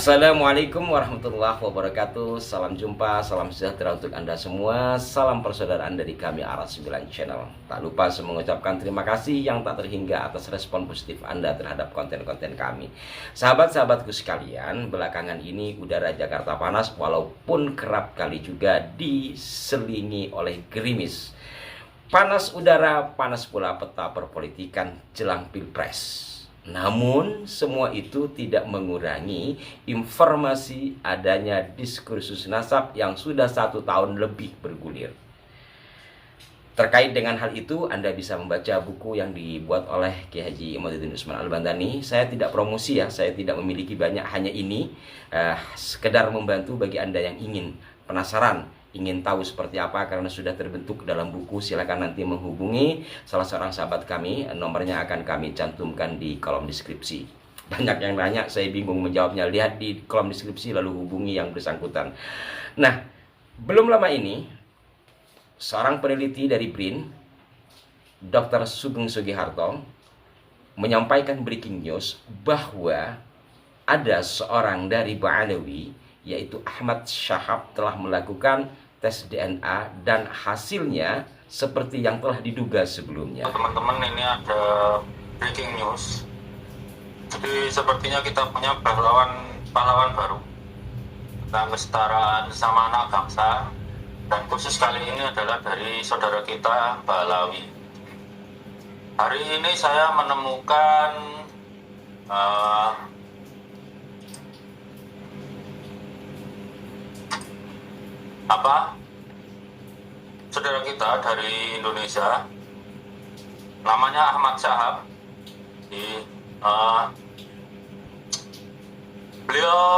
Assalamualaikum warahmatullahi wabarakatuh. Salam jumpa, salam sejahtera untuk Anda semua. Salam persaudaraan dari kami Aras 9 Channel. Tak lupa saya mengucapkan terima kasih yang tak terhingga atas respon positif Anda terhadap konten-konten kami. Sahabat-sahabatku sekalian, belakangan ini udara Jakarta panas walaupun kerap kali juga diselingi oleh gerimis. Panas udara, panas pula peta perpolitikan jelang Pilpres. Namun semua itu tidak mengurangi informasi adanya diskursus nasab yang sudah 1 tahun lebih bergulir. Terkait dengan hal itu, Anda bisa membaca buku yang dibuat oleh Kiai Haji Imaduddin Usman Al-Bantani. Saya tidak promosi ya, saya tidak memiliki banyak, hanya ini sekedar membantu bagi Anda yang ingin penasaran, ingin tahu seperti apa karena sudah terbentuk dalam buku. Silakan nanti menghubungi salah seorang sahabat kami, nomornya akan kami cantumkan di kolom deskripsi. Banyak yang nanya, saya bingung menjawabnya. Lihat di kolom deskripsi lalu hubungi yang bersangkutan. Nah, belum lama ini seorang peneliti dari BRIN, Dr. Sugeng Sugiharto, menyampaikan breaking news bahwa ada seorang dari Ba'alawi, yaitu Ahmad Syahab, telah melakukan tes DNA dan hasilnya seperti yang telah diduga sebelumnya. Teman-teman, ini ada breaking news. Jadi sepertinya kita punya pahlawan baru tentang kesetaraan sesama anak bangsa, dan khusus kali ini adalah dari saudara kita Ba'alawi. Hari ini saya menemukan saudara kita dari Indonesia, namanya Ahmad Syahab. Beliau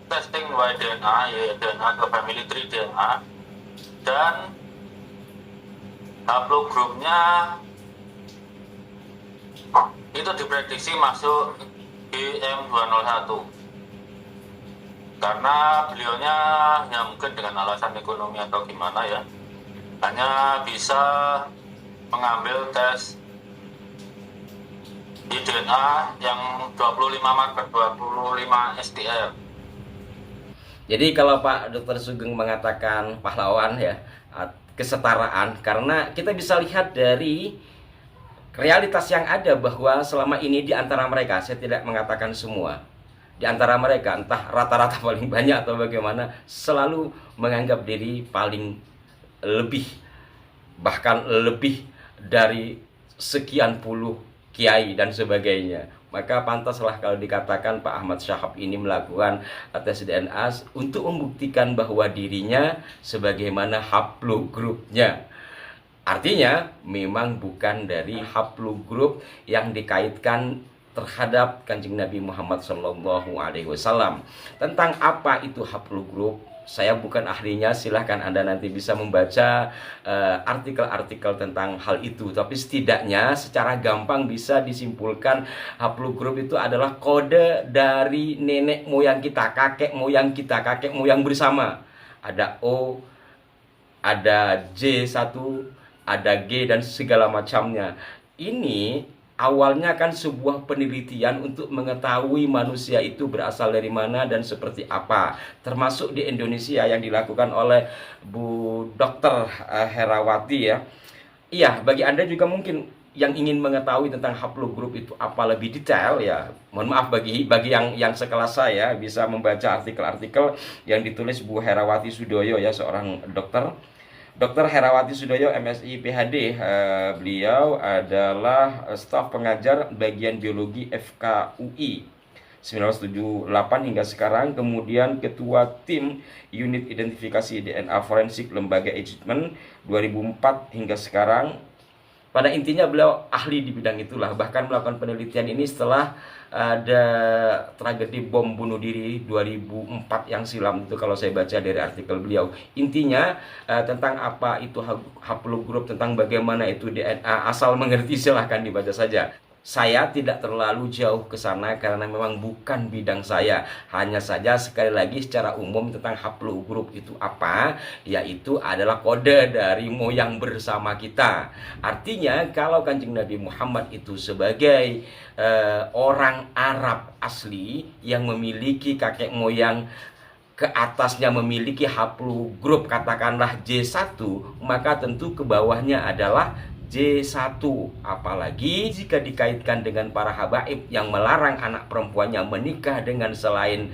testing Y-DNA, DNA ke family tree DNA, dan haplogrupnya itu diprediksi masuk GM201. Karena beliaunya ya mungkin dengan alasan ekonomi atau gimana ya, hanya bisa mengambil tes DNA yang 25 marker, 25 STR. Jadi kalau Pak Dr. Sugeng mengatakan pahlawan ya, kesetaraan, karena kita bisa lihat dari realitas yang ada bahwa selama ini di antara mereka, saya tidak mengatakan semua, di antara mereka entah rata-rata paling banyak atau bagaimana, selalu menganggap diri paling lebih, bahkan lebih dari sekian puluh kiai dan sebagainya. Maka pantaslah kalau dikatakan Pak Ahmad Syahab ini melakukan tes DNA untuk membuktikan bahwa dirinya sebagaimana haplogrupnya. Artinya memang bukan dari haplogrup yang dikaitkan terhadap Kanjeng Nabi Muhammad SAW. Tentang apa itu haplogrup, saya bukan ahlinya, silahkan Anda nanti bisa membaca artikel-artikel tentang hal itu. Tapi setidaknya secara gampang bisa disimpulkan haplogrup itu adalah kode dari nenek moyang kita, kakek moyang bersama. Ada O, ada J1, ada G, dan segala macamnya. Ini awalnya kan sebuah penelitian untuk mengetahui manusia itu berasal dari mana dan seperti apa, termasuk di Indonesia yang dilakukan oleh Bu Dr. Herawati ya. Iya, bagi Anda juga mungkin yang ingin mengetahui tentang haplogrup itu apa lebih detail ya, mohon maaf bagi yang sekelas saya bisa membaca artikel-artikel yang ditulis Bu Herawati Sudoyo ya, seorang dokter. Dr. Herawati Sudoyo, MSI PhD, beliau adalah staf pengajar bagian biologi FKUI 1978 hingga sekarang, kemudian ketua tim unit identifikasi DNA forensik lembaga Eijkman 2004 hingga sekarang. Pada intinya beliau ahli di bidang itulah, bahkan melakukan penelitian ini setelah ada tragedi bom bunuh diri 2004 yang silam itu, kalau saya baca dari artikel beliau. Intinya tentang apa itu haplogrup, tentang bagaimana itu DNA, asal mengerti silahkan dibaca saja. Saya tidak terlalu jauh ke sana karena memang bukan bidang saya. Hanya saja sekali lagi secara umum tentang haplu grup itu apa? Yaitu adalah kode dari moyang bersama kita. Artinya kalau Kanjeng Nabi Muhammad itu sebagai orang Arab asli yang memiliki kakek moyang ke atasnya memiliki haplu grup katakanlah J1, maka tentu ke bawahnya adalah J1. Apalagi jika dikaitkan dengan para habaib yang melarang anak perempuannya menikah dengan selain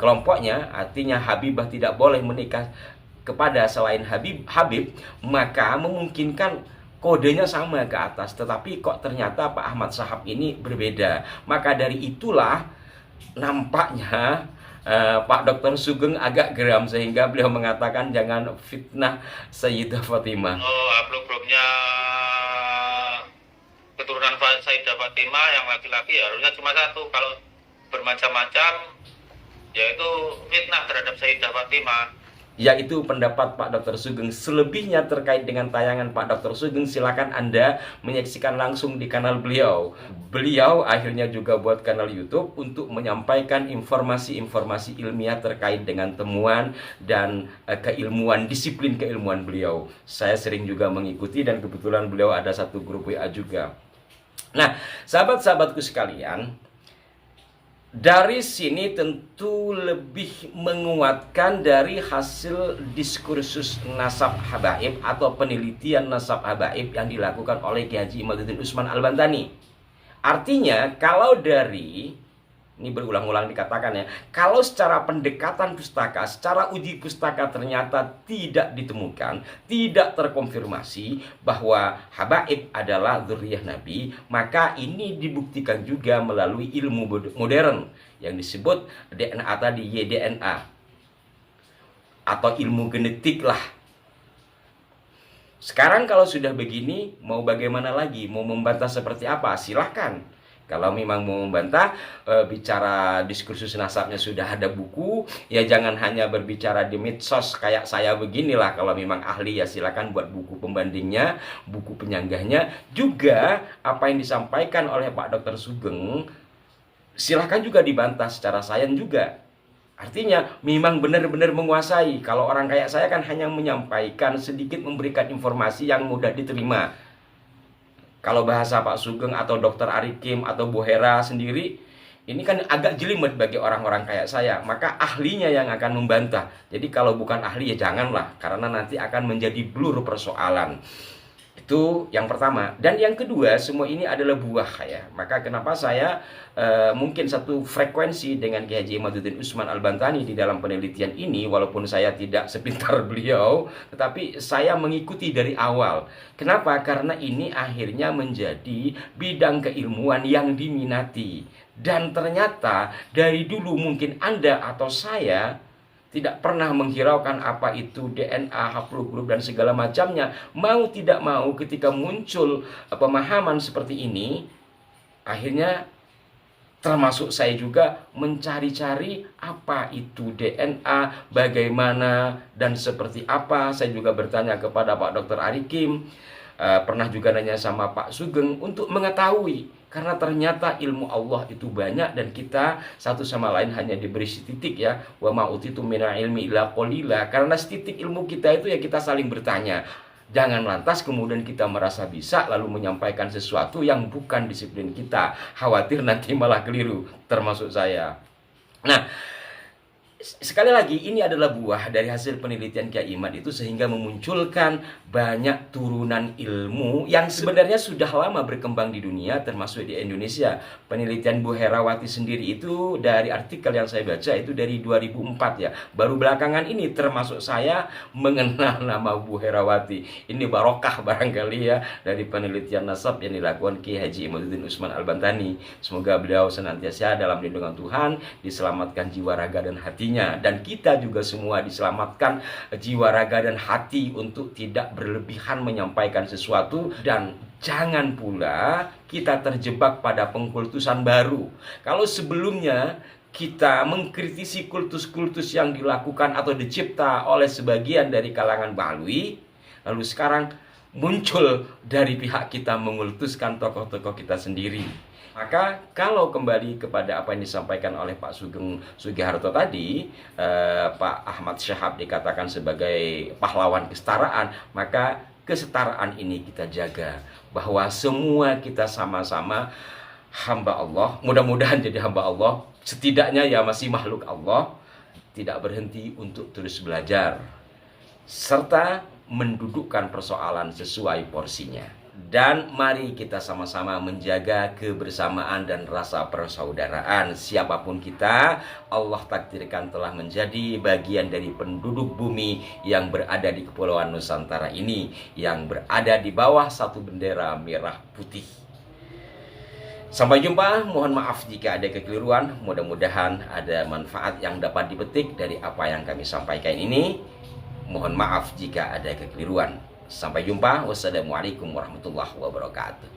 kelompoknya, artinya Habibah tidak boleh menikah kepada selain Habib, maka memungkinkan kodenya sama ke atas. Tetapi kok ternyata Pak Ahmad Shahab ini berbeda. Maka dari itulah nampaknya Pak Dr. Sugeng agak geram sehingga beliau mengatakan jangan fitnah Sayyidah Fatimah. Grupnya keturunan Sayyidah Fatimah yang laki-laki ya harusnya cuma satu. Kalau bermacam-macam yaitu fitnah terhadap Sayyidah Fatimah. Yaitu pendapat Pak Dr. Sugeng. Selebihnya terkait dengan tayangan Pak Dr. Sugeng, silakan Anda menyaksikan langsung di kanal beliau. Beliau akhirnya juga buat kanal YouTube untuk menyampaikan informasi-informasi ilmiah terkait dengan temuan dan keilmuan, disiplin keilmuan beliau. Saya sering juga mengikuti dan kebetulan beliau ada satu grup WA juga. Nah, sahabat-sahabatku sekalian, dari sini tentu lebih menguatkan dari hasil diskursus nasab habaib atau penelitian nasab habaib yang dilakukan oleh Kiai Haji Imaduddin Usman Al-Bantani. Artinya kalau dari, ini berulang-ulang dikatakan ya, kalau secara pendekatan pustaka, secara uji pustaka ternyata tidak ditemukan, tidak terkonfirmasi bahwa habaib adalah dzurriyyah Nabi, maka ini dibuktikan juga melalui ilmu modern yang disebut DNA tadi, YDNA atau ilmu genetik lah. Sekarang kalau sudah begini, mau bagaimana lagi? Mau membantah seperti apa? Silahkan. Kalau memang mau membantah, bicara diskursus nasabnya sudah ada buku, ya jangan hanya berbicara di medsos kayak saya beginilah. Kalau memang ahli ya silakan buat buku pembandingnya, buku penyanggahnya. Juga apa yang disampaikan oleh Pak Dr. Sugeng, silakan juga dibantah secara sains juga. Artinya memang benar-benar menguasai. Kalau orang kayak saya kan hanya menyampaikan sedikit, memberikan informasi yang mudah diterima. Kalau bahasa Pak Sugeng atau Dr. Arikim atau Bu Hera sendiri, ini kan agak jelimet bagi orang-orang kayak saya. Maka ahlinya yang akan membantah. Jadi kalau bukan ahli ya janganlah, karena nanti akan menjadi blur persoalan. Itu yang pertama. Dan yang kedua, semua ini adalah buah ya. Maka kenapa saya mungkin satu frekuensi dengan Kiai Haji Imaduddin Usman Al-Bantani di dalam penelitian ini, walaupun saya tidak sepintar beliau, tetapi saya mengikuti dari awal. Kenapa? Karena ini akhirnya menjadi bidang keilmuan yang diminati. Dan ternyata dari dulu mungkin Anda atau saya tidak pernah menghiraukan apa itu DNA, haplogrup dan segala macamnya. Mau tidak mau ketika muncul pemahaman seperti ini, akhirnya termasuk saya juga mencari-cari apa itu DNA, bagaimana dan seperti apa. Saya juga bertanya kepada Pak Dr. Arikim, pernah juga nanya sama Pak Sugeng untuk mengetahui. Karena ternyata ilmu Allah itu banyak dan kita satu sama lain hanya diberi setitik ya. Wa ma utitu minal ilmi illa qalila. Karena setitik ilmu kita itu ya kita saling bertanya. Jangan lantas kemudian kita merasa bisa lalu menyampaikan sesuatu yang bukan disiplin kita. Khawatir nanti malah keliru, termasuk saya. Nah, sekali lagi ini adalah buah dari hasil penelitian Kiai Imad itu sehingga memunculkan banyak turunan ilmu yang sebenarnya sudah lama berkembang di dunia termasuk di Indonesia. Penelitian Bu Herawati sendiri itu dari artikel yang saya baca itu dari 2004 ya. Baru belakangan ini termasuk saya mengenal nama Bu Herawati. Ini barokah barangkali ya dari penelitian nasab yang dilakukan Kiai Haji Imaduddin Usman Al-Bantani. Semoga beliau senantiasa dalam lindungan Tuhan, diselamatkan jiwa raga dan hatinya. Dan kita juga semua diselamatkan jiwa raga dan hati untuk tidak berlebihan menyampaikan sesuatu. Dan jangan pula kita terjebak pada pengkultusan baru. Kalau sebelumnya kita mengkritisi kultus-kultus yang dilakukan atau dicipta oleh sebagian dari kalangan Balui, lalu sekarang muncul dari pihak kita mengultuskan tokoh-tokoh kita sendiri. Maka kalau kembali kepada apa yang disampaikan oleh Pak Sugeng Sugiharto tadi, Pak Ahmad Syahab dikatakan sebagai pahlawan kesetaraan, maka kesetaraan ini kita jaga, bahwa semua kita sama-sama hamba Allah, mudah-mudahan jadi hamba Allah, setidaknya ya masih makhluk Allah, tidak berhenti untuk terus belajar serta mendudukkan persoalan sesuai porsinya. Dan mari kita sama-sama menjaga kebersamaan dan rasa persaudaraan. Siapapun kita, Allah takdirkan telah menjadi bagian dari penduduk bumi yang berada di Kepulauan Nusantara ini, yang berada di bawah satu bendera merah putih. Sampai jumpa, mohon maaf jika ada kekeliruan. Mudah-mudahan ada manfaat yang dapat dipetik dari apa yang kami sampaikan ini. Mohon maaf jika ada kekeliruan. Sampai jumpa. Wassalamualaikum warahmatullahi wabarakatuh.